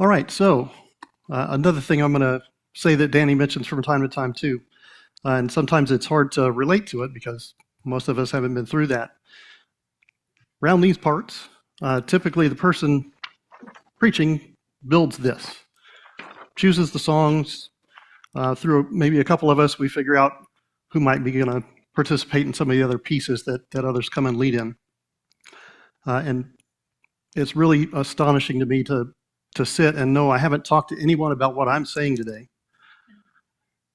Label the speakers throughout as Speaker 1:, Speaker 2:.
Speaker 1: All right, so another thing I'm going to say that Danny mentions from time to time too, and sometimes it's hard to relate to it because most of us haven't been through that. Around these parts, typically the person preaching builds this, chooses the songs. Through maybe a couple of us, we figure out who might be going to participate in some of the other pieces that others come and lead in. And it's really astonishing to me to sit and know I haven't talked to anyone about what I'm saying today.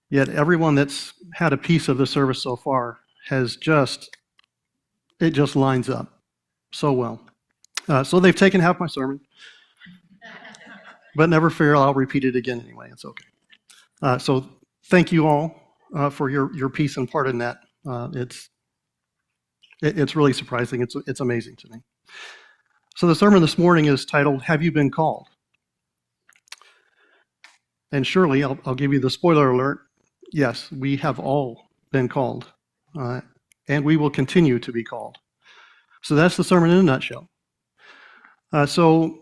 Speaker 1: Yet everyone that's had a piece of the service so far has it just lines up so well. So they've taken half my sermon, but never fear, I'll repeat it again anyway. It's okay. So thank you all for your piece and part in that. It's really surprising. It's amazing to me. So the sermon this morning is titled, Have You Been Called? And surely, I'll give you the spoiler alert, yes, we have all been called, and we will continue to be called. So that's the sermon in a nutshell. So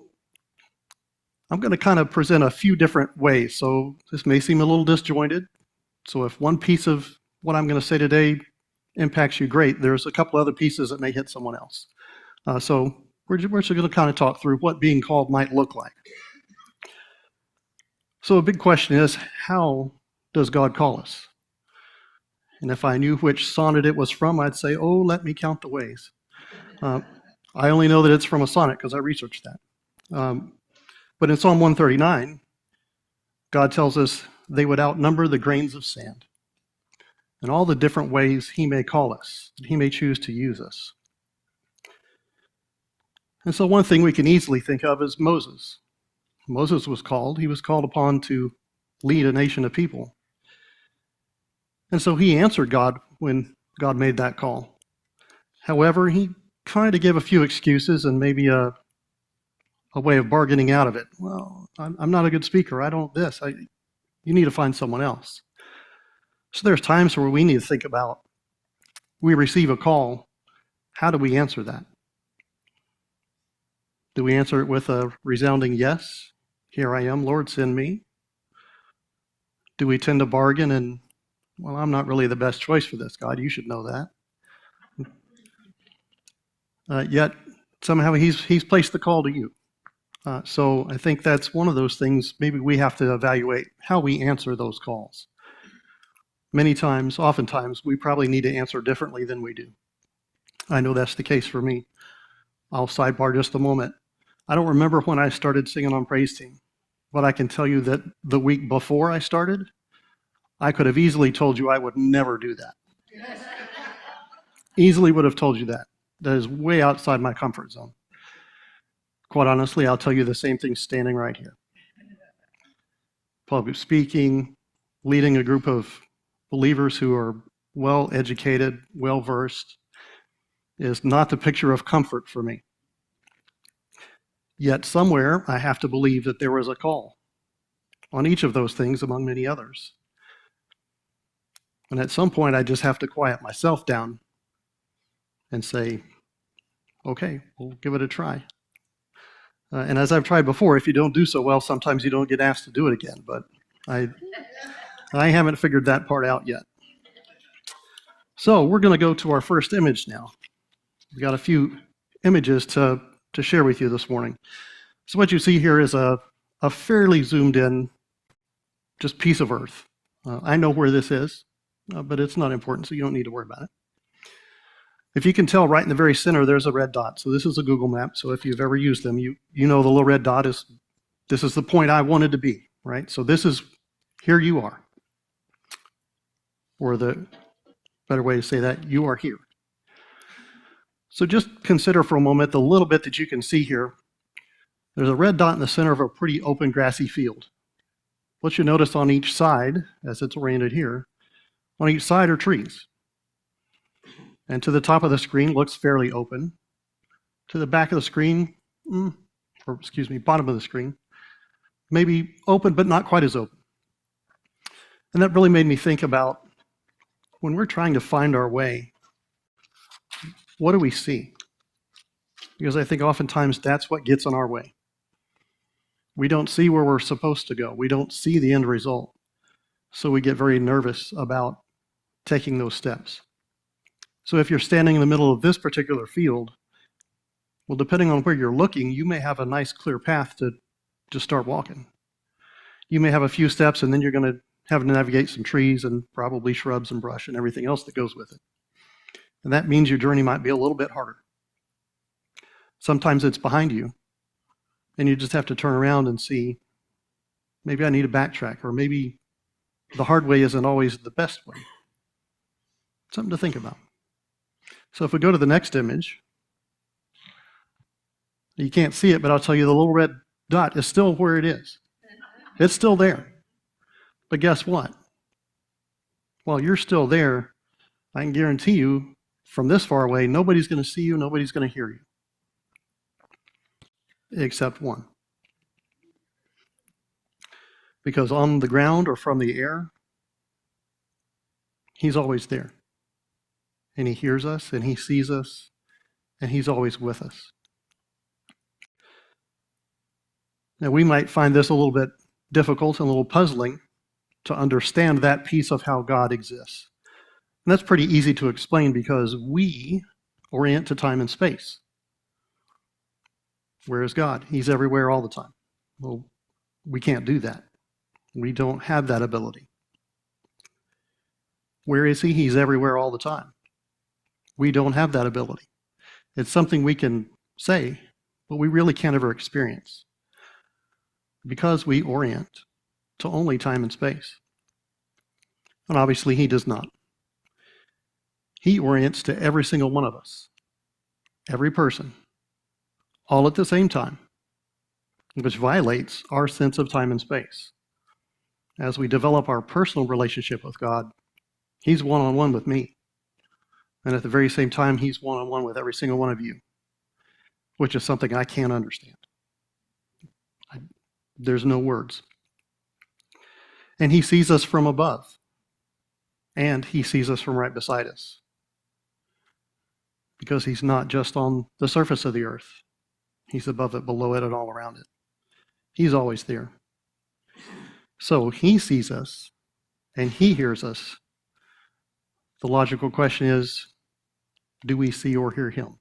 Speaker 1: I'm going to kind of present a few different ways. So this may seem a little disjointed. So if one piece of what I'm going to say today impacts you, great. There's a couple other pieces that may hit someone else. So we're just going to kind of talk through what being called might look like. So a big question is, how does God call us? And if I knew which sonnet it was from, I'd say, oh, let me count the ways. I only know that it's from a sonnet because I researched that. But in Psalm 139, God tells us they would outnumber the grains of sand and all the different ways he may call us, he may choose to use us. And so one thing we can easily think of is Moses. Moses was called. He was called upon to lead a nation of people. And so he answered God when God made that call. However, he tried to give a few excuses and maybe a way of bargaining out of it. Well, I'm not a good speaker. I don't this. You need to find someone else. So there's times where we need to think about, we receive a call, how do we answer that? Do we answer it with a resounding yes? Here I am, Lord, send me. Do we tend to bargain and, well, I'm not really the best choice for this, God. You should know that. Yet somehow he's placed the call to you. So I think that's one of those things maybe we have to evaluate how we answer those calls. Many times, oftentimes, we probably need to answer differently than we do. I know that's the case for me. I'll sidebar just a moment. I don't remember when I started singing on praise team, but I can tell you that the week before I started, I could have easily told you I would never do that. Easily would have told you that. That is way outside my comfort zone. Quite honestly, I'll tell you the same thing standing right here. Public speaking, leading a group of believers who are well-educated, well-versed, is not the picture of comfort for me. Yet somewhere I have to believe that there was a call on each of those things among many others. And at some point I just have to quiet myself down and say, okay, we'll give it a try. And as I've tried before, if you don't do so well, sometimes you don't get asked to do it again. But I haven't figured that part out yet. So we're going to go to our first image now. We've got a few images to share with you this morning. So what you see here is a fairly zoomed in just piece of earth. I know where this is, but it's not important, so you don't need to worry about it. If you can tell, right in the very center, there's a red dot. So this is a Google map. So if you've ever used them, you know the little red dot this is the point I wanted to be, right? So here you are. Or the better way to say that, you are here. So just consider for a moment the little bit that you can see here. There's a red dot in the center of a pretty open grassy field. What you notice on each side, as it's oriented here, on each side are trees. And to the top of the screen looks fairly open. To the back of the screen, bottom of the screen, maybe open, but not quite as open. And that really made me think about when we're trying to find our way, what do we see? Because I think oftentimes that's what gets in our way. We don't see where we're supposed to go. We don't see the end result. So we get very nervous about taking those steps. So if you're standing in the middle of this particular field, well, depending on where you're looking, you may have a nice clear path to just start walking. You may have a few steps, and then you're going to have to navigate some trees and probably shrubs and brush and everything else that goes with it. And that means your journey might be a little bit harder. Sometimes it's behind you, and you just have to turn around and see, maybe I need to backtrack, or maybe the hard way isn't always the best way. Something to think about. So if we go to the next image, you can't see it, but I'll tell you the little red dot is still where it is. It's still there. But guess what? While you're still there, I can guarantee you from this far away, nobody's going to see you, nobody's going to hear you. Except one. Because on the ground or from the air, he's always there. And he hears us, and he sees us, and he's always with us. Now, we might find this a little bit difficult and a little puzzling to understand that piece of how God exists. And that's pretty easy to explain because we orient to time and space. Where is God? He's everywhere all the time. Well, we can't do that. We don't have that ability. Where is he? He's everywhere all the time. We don't have that ability. It's something we can say, but we really can't ever experience because we orient to only time and space. And obviously he does not. He orients to every single one of us, every person, all at the same time, which violates our sense of time and space. As we develop our personal relationship with God, he's one-on-one with me. And at the very same time, he's one-on-one with every single one of you, which is something I can't understand. There's no words. And he sees us from above. And he sees us from right beside us. Because he's not just on the surface of the earth. He's above it, below it, and all around it. He's always there. So he sees us, and he hears us. The logical question is, do we see or hear him?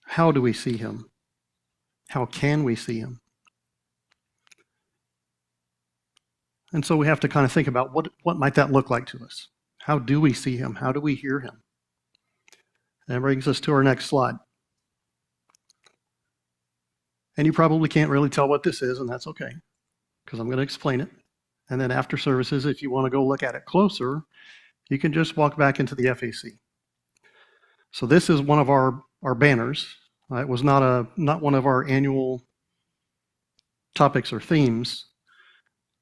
Speaker 1: How do we see him? How can we see him? And so we have to kind of think about what might that look like to us? How do we see him? How do we hear him? That brings us to our next slide. And you probably can't really tell what this is, and that's okay, because I'm going to explain it. And then after services, if you want to go look at it closer, you can just walk back into the FAC. So this is one of our banners. It was not one of our annual topics or themes.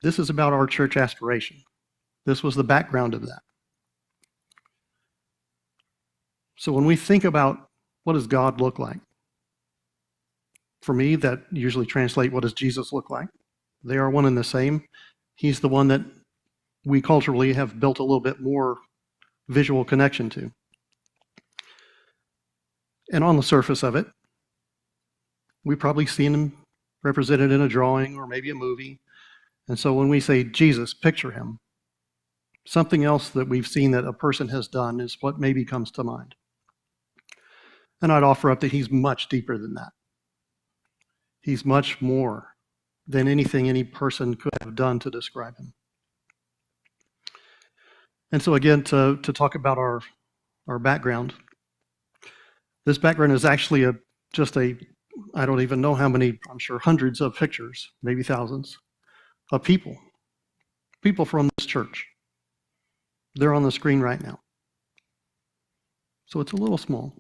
Speaker 1: This is about our church aspiration. This was the background of that. So when we think about what does God look like, for me, that usually translates what does Jesus look like. They are one and the same. He's the one that we culturally have built a little bit more visual connection to. And on the surface of it, we've probably seen him represented in a drawing or maybe a movie. And so when we say Jesus, picture him, something else that we've seen that a person has done is what maybe comes to mind. And I'd offer up that he's much deeper than that. He's much more than anything any person could have done to describe him. And so again, to talk about our background, this background is actually I don't even know how many, I'm sure hundreds of pictures, maybe thousands, of people from this church. They're on the screen right now. So it's a little small.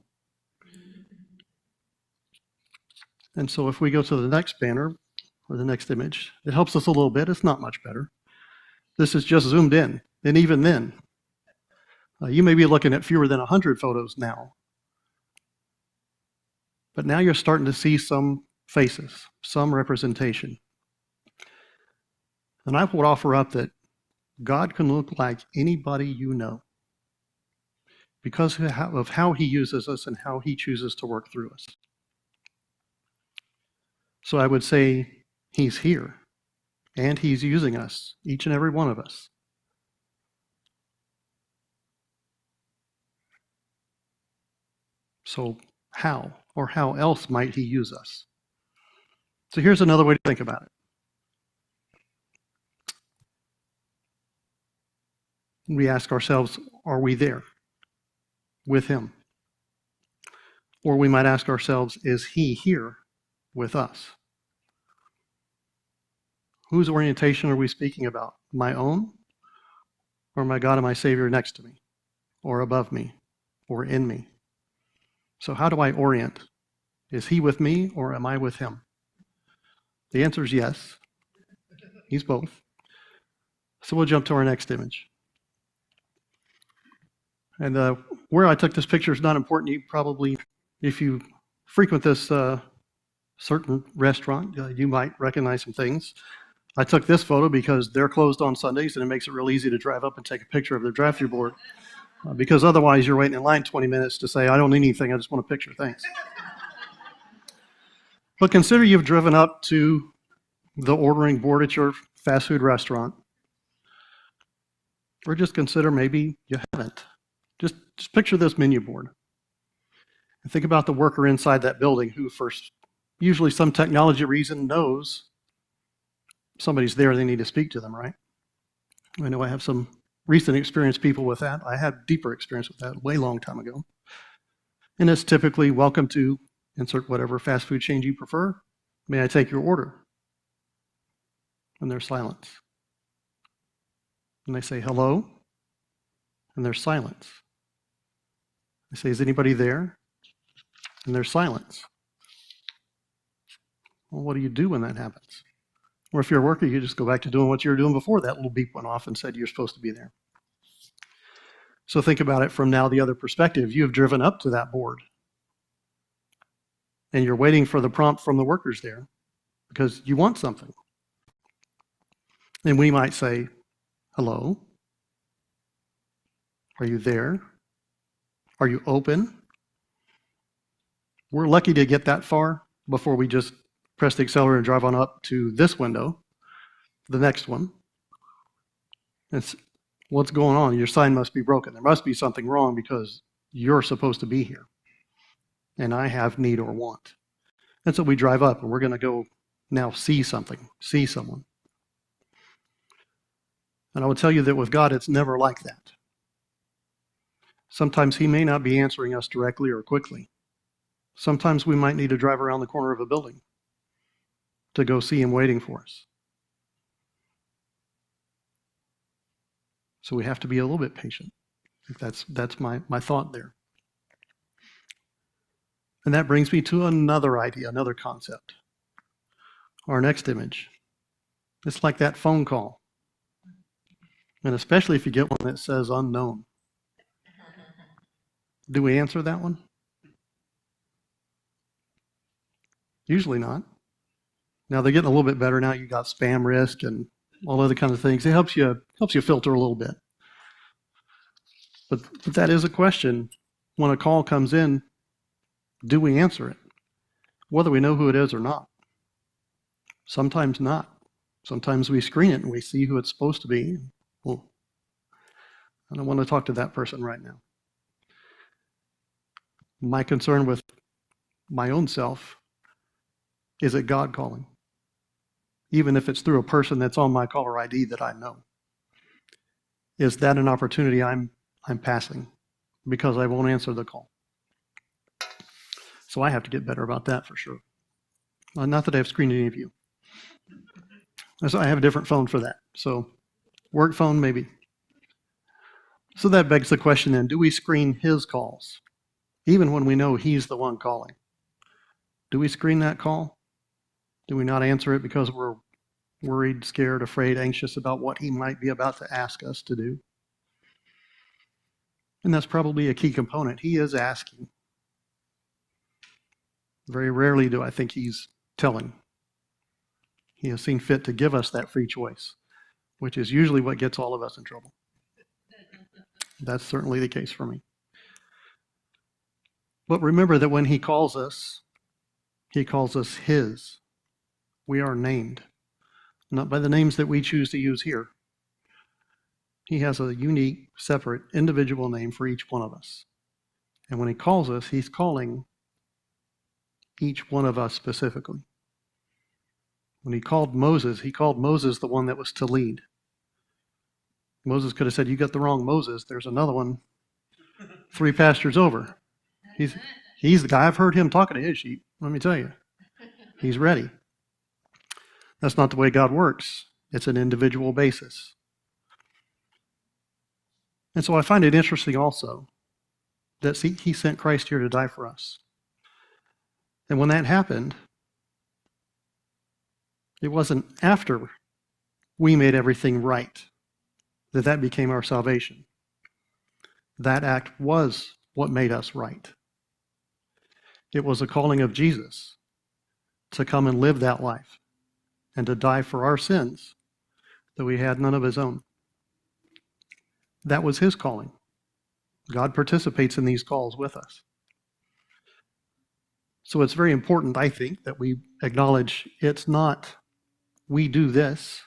Speaker 1: And so if we go to the next banner, or the next image, it helps us a little bit. It's not much better. This is just zoomed in. And even then, you may be looking at fewer than 100 photos now. But now you're starting to see some faces, some representation. And I would offer up that God can look like anybody you know because of how he uses us and how he chooses to work through us. So I would say he's here, and he's using us, each and every one of us. So how, or how else might he use us? So here's another way to think about it. We ask ourselves, are we there with him? Or we might ask ourselves, is he here with us? Whose orientation are we speaking about? My own? Or my God and my Savior next to me? Or above me? Or in me? So how do I orient? Is he with me or am I with him? The answer is yes. He's both. So we'll jump to our next image. And where I took this picture is not important. You probably, if you frequent this certain restaurant, you might recognize some things. I took this photo because they're closed on Sundays, and it makes it real easy to drive up and take a picture of their drive-through board. Because otherwise, you're waiting in line 20 minutes to say, I don't need anything, I just want a picture, thanks. But consider you've driven up to the ordering board at your fast food restaurant. Or just consider maybe you haven't. Just picture this menu board. And think about the worker inside that building who, for usually some technology reason, knows somebody's there, they need to speak to them, right? I know I have some recent experienced people with that. I had deeper experience with that way long time ago. And it's typically, welcome to insert whatever fast food chain you prefer. May I take your order? And there's silence. And they say, hello? And there's silence. I say, is anybody there? And there's silence. Well, what do you do when that happens? Or if you're a worker, you just go back to doing what you were doing before that little beep went off and said you're supposed to be there. So think about it from now the other perspective. You have driven up to that board. And you're waiting for the prompt from the workers there because you want something. And we might say, hello? Are you there? Are you open? We're lucky to get that far before we just press the accelerator and drive on up to this window, the next one. It's, what's going on? Your sign must be broken. There must be something wrong because you're supposed to be here. And I have need or want. And so we drive up and we're going to go now see something, see someone. And I will tell you that with God, it's never like that. Sometimes he may not be answering us directly or quickly. Sometimes we might need to drive around the corner of a building to go see him waiting for us. So we have to be a little bit patient. That's my thought there. And that brings me to another idea, another concept. Our next image. It's like that phone call. And especially if you get one that says unknown. Do we answer that one? Usually not. Now they're getting a little bit better now. You got spam risk and all other kinds of things. It helps you filter a little bit. But that is a question. When a call comes in, do we answer it? Whether we know who it is or not. Sometimes not. Sometimes we screen it and we see who it's supposed to be. Well, I don't want to talk to that person right now. My concern with my own self, is it God calling? Even if it's through a person that's on my caller ID that I know. Is that an opportunity I'm passing because I won't answer the call? So I have to get better about that for sure. Not that I've screened any of you. So I have a different phone for that. So work phone, maybe. So that begs the question then, do we screen his calls? Even when we know he's the one calling. Do we screen that call? Do we not answer it because we're worried, scared, afraid, anxious about what he might be about to ask us to do? And that's probably a key component. He is asking. Very rarely do I think he's telling. He has seen fit to give us that free choice, which is usually what gets all of us in trouble. That's certainly the case for me. But remember that when he calls us his. We are named, not by the names that we choose to use here. He has a unique, separate, individual name for each one of us. And when he calls us, he's calling each one of us specifically. When he called Moses the one that was to lead. Moses could have said, "You got the wrong Moses. There's another one 3 pastures over. He's the guy. I've heard him talking to his sheep. Let me tell you. He's ready." That's not the way God works. It's an individual basis. And so I find it interesting also that he sent Christ here to die for us. And when that happened, it wasn't after we made everything right that became our salvation. That act was what made us right. It was a calling of Jesus to come and live that life and to die for our sins, though he had none of his own. That was his calling. God participates in these calls with us. So it's very important, I think, that we acknowledge it's not we do this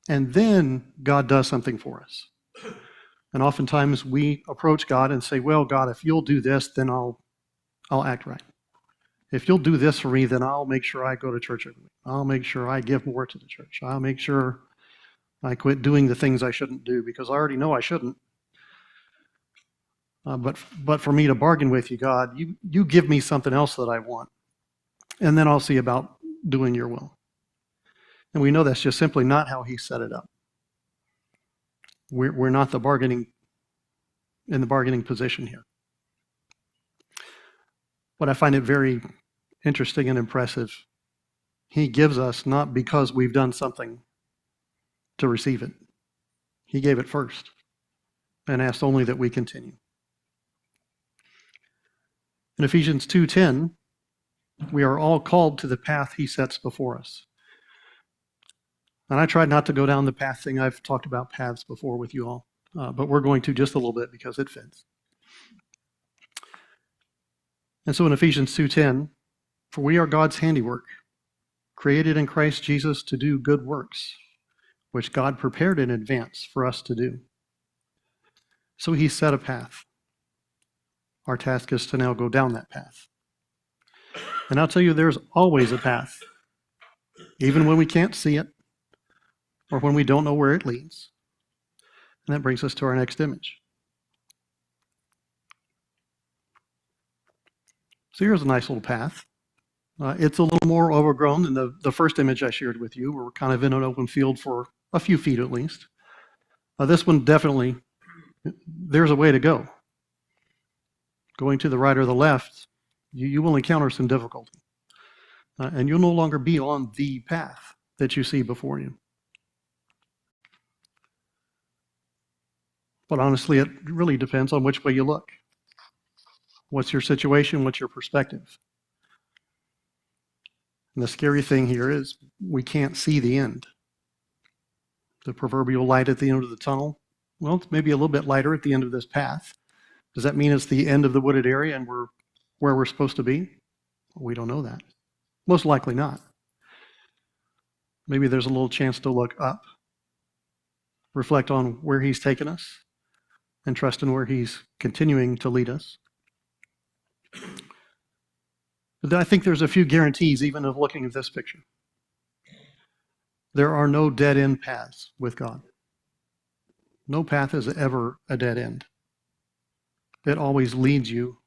Speaker 1: and then God does something for us. And oftentimes we approach God and say, "Well, God, if you'll do this, then I'll act right. If you'll do this for me, then I'll make sure I go to church every week. I'll make sure I give more to the church. I'll make sure I quit doing the things I shouldn't do because I already know I shouldn't. But for me to bargain with you, God, you give me something else that I want, and then I'll see about doing your will." And we know that's just simply not how he set it up. We're not in the bargaining position here. But I find it very interesting and impressive. He gives us not because we've done something to receive it. He gave it first and asked only that we continue. In Ephesians 2:10, we are all called to the path he sets before us. And I tried not to go down the path thing. I've talked about paths before with you all, but we're going to just a little bit because it fits. And so in Ephesians 2:10, "For we are God's handiwork, created in Christ Jesus to do good works, which God prepared in advance for us to do." So he set a path. Our task is to now go down that path. And I'll tell you, there's always a path, even when we can't see it or when we don't know where it leads. And that brings us to our next image. So here's a nice little path. It's a little more overgrown than the first image I shared with you. We're kind of in an open field for a few feet at least. This one definitely, there's a way to go. Going to the right or the left, you will encounter some difficulty. And you'll no longer be on the path that you see before you. But honestly, it really depends on which way you look. What's your situation? What's your perspective? And the scary thing here is we can't see the end. The proverbial light at the end of the tunnel, well, it's maybe a little bit lighter at the end of this path. Does that mean it's the end of the wooded area and we're where we're supposed to be? We don't know that. Most likely not. Maybe there's a little chance to look up, reflect on where he's taken us, and trust in where he's continuing to lead us. But I think there's a few guarantees even of looking at this picture. There are no dead-end paths with God. No path is ever a dead end. It always leads you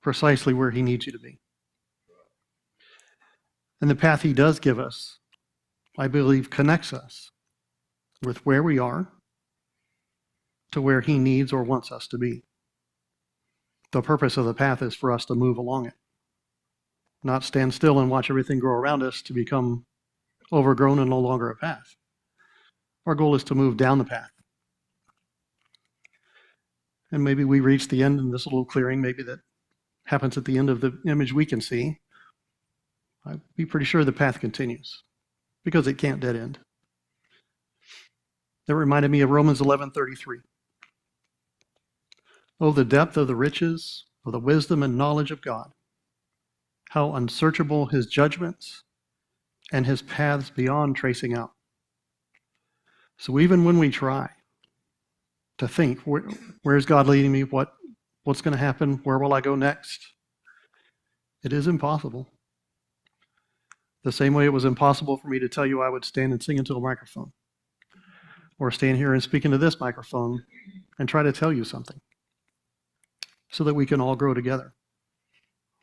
Speaker 1: precisely where he needs you to be. And the path he does give us, I believe, connects us with where we are to where he needs or wants us to be. The purpose of the path is for us to move along it, not stand still and watch everything grow around us to become overgrown and no longer a path. Our goal is to move down the path. And maybe we reach the end in this little clearing, maybe that happens at the end of the image we can see. I'd be pretty sure the path continues because it can't dead end. That reminded me of Romans 11:33. "Oh, the depth of the riches of the wisdom and knowledge of God. How unsearchable his judgments and his paths beyond tracing out. So even when we try to think, where's God leading me? What's going to happen? Where will I go next? It is impossible. The same way it was impossible for me to tell you I would stand and sing into a microphone, or stand here and speak into this microphone and try to tell you something so that we can all grow together.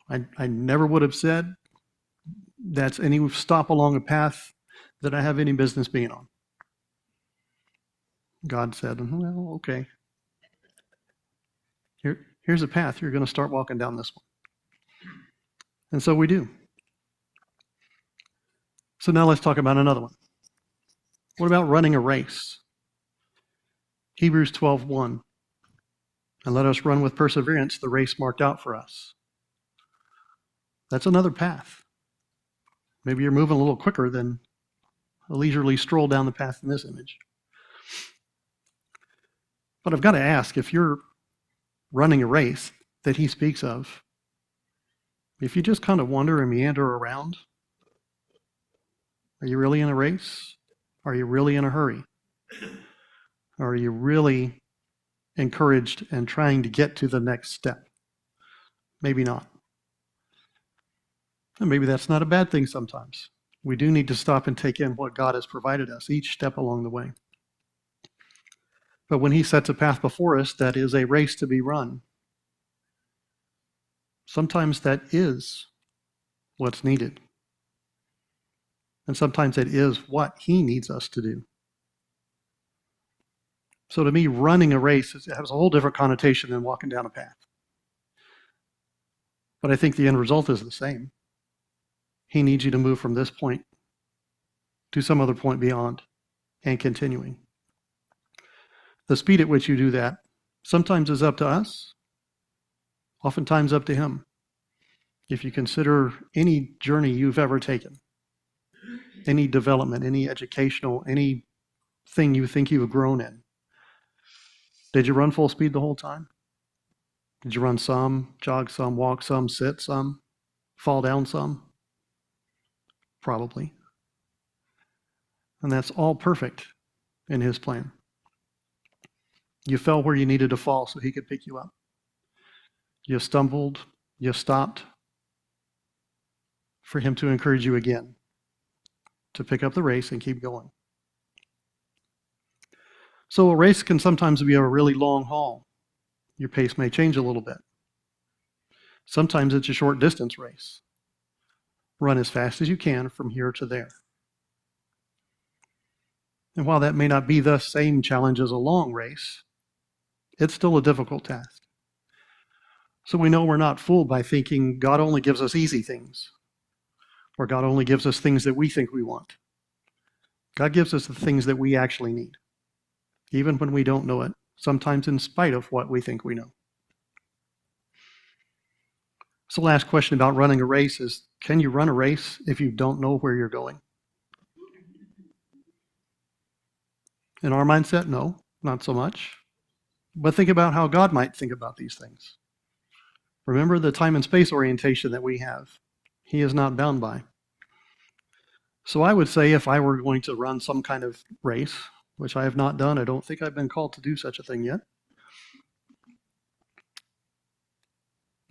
Speaker 1: I never would have said that's any stop along a path that I have any business being on. God said, well, okay. Here's a path. You're going to start walking down this one. And so we do. So now let's talk about another one. What about running a race? Hebrews 12:1. And let us run with perseverance the race marked out for us. That's another path. Maybe you're moving a little quicker than a leisurely stroll down the path in this image. But I've got to ask, if you're running a race that he speaks of, if you just kind of wander and meander around, are you really in a race? Are you really in a hurry? Are you really encouraged and trying to get to the next step? Maybe not. And maybe that's not a bad thing sometimes. We do need to stop and take in what God has provided us each step along the way. But when he sets a path before us that is a race to be run, sometimes that is what's needed. And sometimes it is what he needs us to do. So to me, running a race has a whole different connotation than walking down a path. But I think the end result is the same. He needs you to move from this point to some other point beyond and continuing. The speed at which you do that sometimes is up to us, oftentimes up to him. If you consider any journey you've ever taken, any development, any educational, anything you think you've grown in, did you run full speed the whole time? Did you run some, jog some, walk some, sit some, fall down some? Probably. And that's all perfect in his plan. You fell where you needed to fall so he could pick you up. You stumbled, you stopped for him to encourage you again, to pick up the race and keep going. So a race can sometimes be a really long haul. Your pace may change a little bit. Sometimes it's a short distance race. Run as fast as you can from here to there. And while that may not be the same challenge as a long race, it's still a difficult task. So we know we're not fooled by thinking God only gives us easy things, or God only gives us things that we think we want. God gives us the things that we actually need, even when we don't know it, sometimes in spite of what we think we know. So the last question about running a race is, can you run a race if you don't know where you're going? In our mindset, no, not so much. But think about how God might think about these things. Remember the time and space orientation that we have. He is not bound by. So I would say if I were going to run some kind of race, which I have not done, I don't think I've been called to do such a thing yet.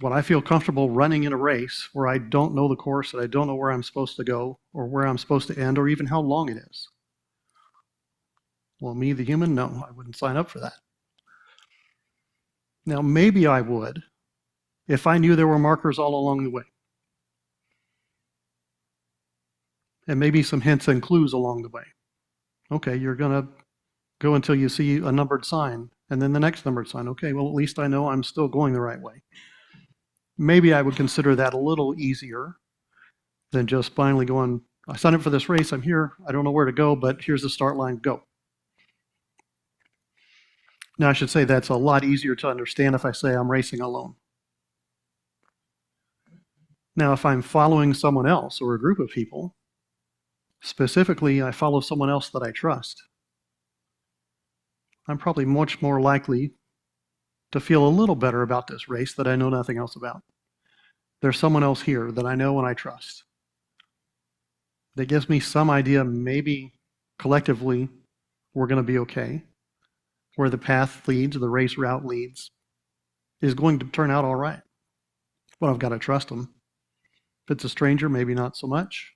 Speaker 1: When I feel comfortable running in a race where I don't know the course, and I don't know where I'm supposed to go, or where I'm supposed to end, or even how long it is. Well, me, the human, no, I wouldn't sign up for that. Now, maybe I would if I knew there were markers all along the way. And maybe some hints and clues along the way. Okay, you're going to go until you see a numbered sign, and then the next numbered sign. Okay, well, at least I know I'm still going the right way. Maybe I would consider that a little easier than just finally going, I signed up for this race, I'm here, I don't know where to go, but here's the start line, go. Now, I should say that's a lot easier to understand if I say I'm racing alone. Now, if I'm following someone else or a group of people, specifically, I follow someone else that I trust, I'm probably much more likely to feel a little better about this race that I know nothing else about. There's someone else here that I know and I trust. that gives me some idea maybe collectively we're going to be okay. Where the path leads, the race route leads, is going to turn out all right. But I've got to trust them. If it's a stranger, maybe not so much.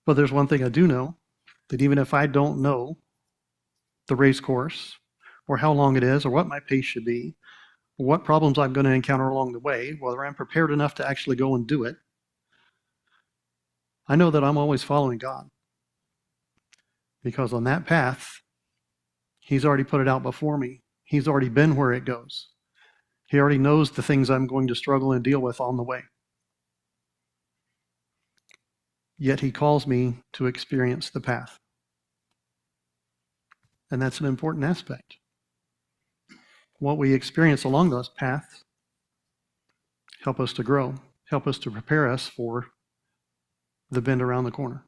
Speaker 1: But there's one thing I do know, that even if I don't know the race course, or how long it is, or what my pace should be, or what problems I'm going to encounter along the way, whether I'm prepared enough to actually go and do it, I know that I'm always following God. Because on that path, He's already put it out before me. He's already been where it goes. He already knows the things I'm going to struggle and deal with on the way. Yet He calls me to experience the path. And that's an important aspect. What we experience along those paths help us to grow, help us to prepare us for the bend around the corner.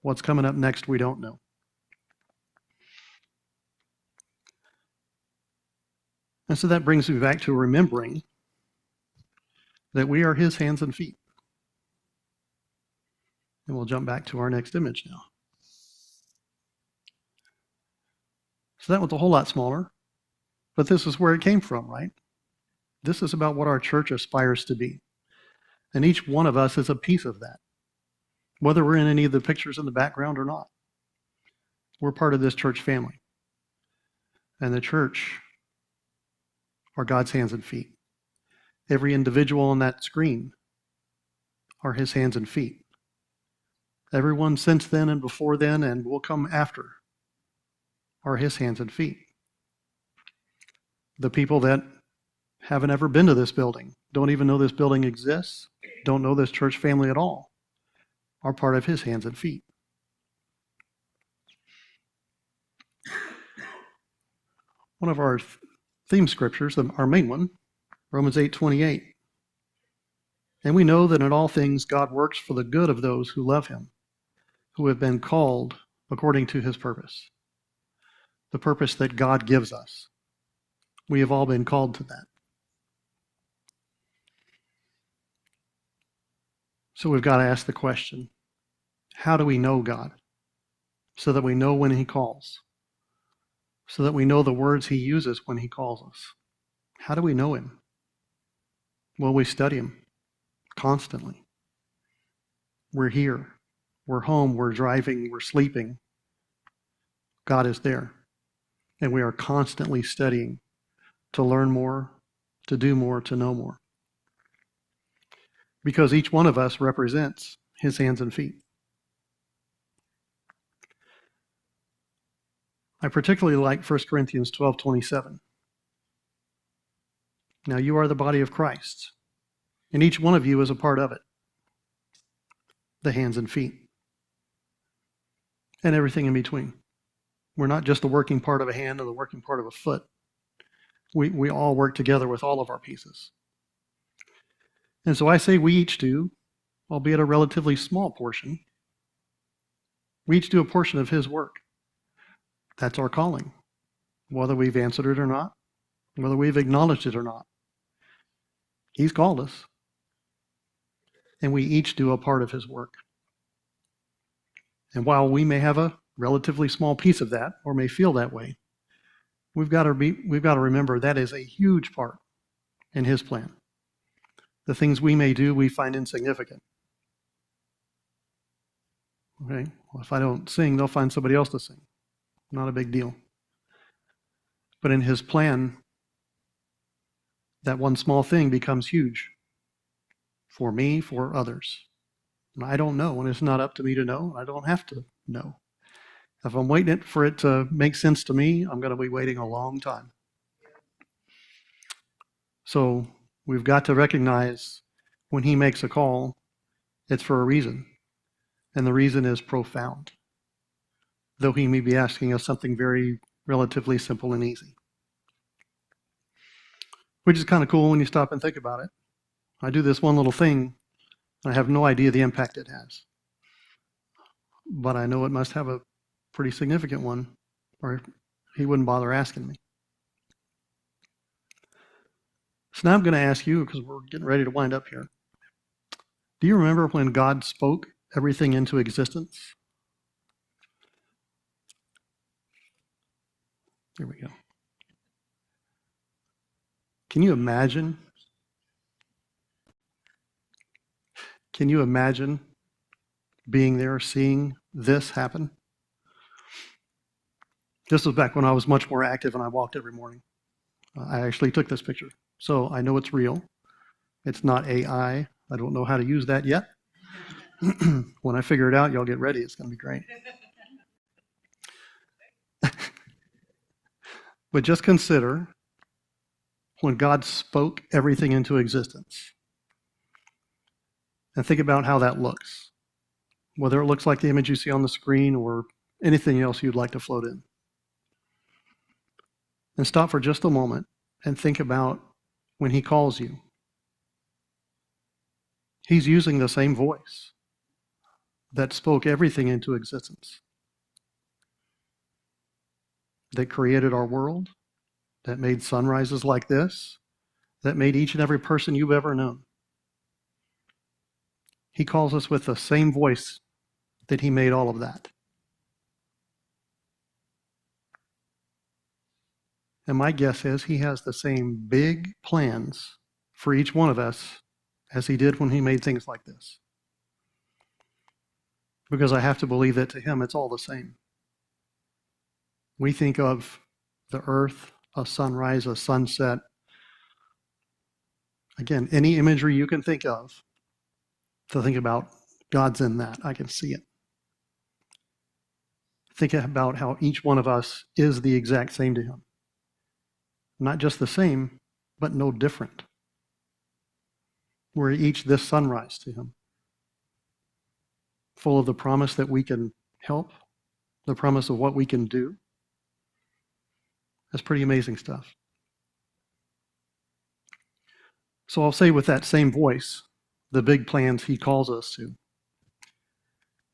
Speaker 1: What's coming up next, we don't know. And so that brings me back to remembering that we are His hands and feet. And we'll jump back to our next image now. So that was a whole lot smaller, but this is where it came from, right? This is about what our church aspires to be. And each one of us is a piece of that, whether we're in any of the pictures in the background or not. We're part of this church family. And the church are God's hands and feet. Every individual on that screen are His hands and feet. Everyone since then and before then and will come after are His hands and feet. The people that haven't ever been to this building, don't even know this building exists, don't know this church family at all, are part of His hands and feet. One of our theme scriptures, our main one, Romans 8:28. And we know that in all things God works for the good of those who love Him, who have been called according to His purpose. The purpose that God gives us. We have all been called to that. So we've got to ask the question, how do we know God? So that we know when He calls. So that we know the words He uses when He calls us. How do we know Him? Well, we study Him constantly. We're here. We're home. We're driving. We're sleeping. God is there. And we are constantly studying to learn more, to do more, to know more. Because each one of us represents His hands and feet. I particularly like 1 Corinthians 12:27. Now you are the body of Christ, and each one of you is a part of it. The hands and feet. And everything in between. We're not just the working part of a hand or the working part of a foot. We all work together with all of our pieces. And so I say we each do, albeit a relatively small portion. We each do a portion of His work. That's our calling, whether we've answered it or not, whether we've acknowledged it or not. He's called us, and we each do a part of His work. And while we may have a relatively small piece of that, or may feel that way, we've got to remember that is a huge part in His plan. The things we may do, we find insignificant. Okay? Well, if I don't sing, they'll find somebody else to sing. Not a big deal. But in His plan, that one small thing becomes huge for me, for others. And I don't know, and it's not up to me to know. I don't have to know. If I'm waiting for it to make sense to me, I'm going to be waiting a long time. So we've got to recognize when He makes a call, it's for a reason. And the reason is profound. Though He may be asking us something very relatively simple and easy. Which is kind of cool when you stop and think about it. I do this one little thing, and I have no idea the impact it has. But I know it must have a pretty significant one, or He wouldn't bother asking me. So now I'm going to ask you, because we're getting ready to wind up here. Do you remember when God spoke everything into existence? There we go. Can you imagine? Can you imagine being there, seeing this happen? This was back when I was much more active and I walked every morning. I actually took this picture, so I know it's real. It's not AI. I don't know how to use that yet. When I figure it out, y'all get ready. It's going to be great. But just consider when God spoke everything into existence. And think about how that looks, whether it looks like the image you see on the screen or anything else you'd like to float in. And stop for just a moment and think about when he calls you. He's using the same voice that spoke everything into existence, that created our world, that made sunrises like this, that made each and every person you've ever known. He calls us with the same voice that he made all of that. And my guess is he has the same big plans for each one of us as he did when he made things like this. Because I have to believe that to him it's all the same. We think of the earth, a sunrise, a sunset. Again, any imagery you can think of to think about, God's in that. I can see it. Think about how each one of us is the exact same to him. Not just the same, but no different. We're each this sunrise to him, full of the promise that we can help, the promise of what we can do. That's pretty amazing stuff. So I'll say with that same voice, the big plans he calls us to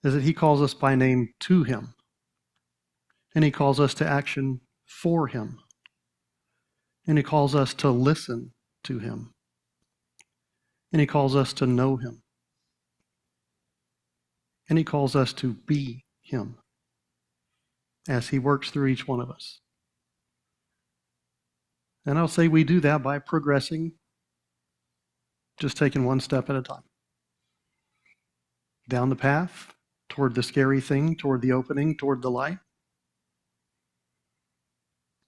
Speaker 1: is that he calls us by name to him, and he calls us to action for him, and he calls us to listen to him, and he calls us to know him, and he calls us to be him as he works through each one of us. And I'll say we do that by progressing, just taking one step at a time. Down the path, toward the scary thing, toward the opening, toward the light.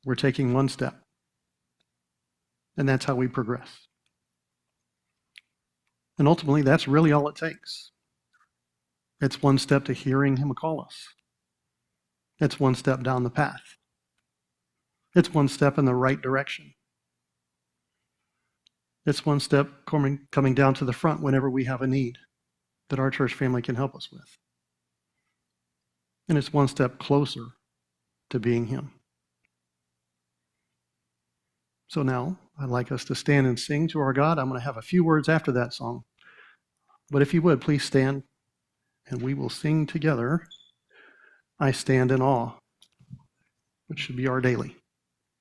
Speaker 1: We're taking one step. And that's how we progress. And ultimately, that's really all it takes. It's one step to hearing him call us. It's one step down the path. It's one step in the right direction. It's one step coming down to the front whenever we have a need that our church family can help us with. And it's one step closer to being him. So now, I'd like us to stand and sing to our God. I'm going to have a few words after that song. But if you would, please stand, and we will sing together, I Stand in Awe, which should be our daily.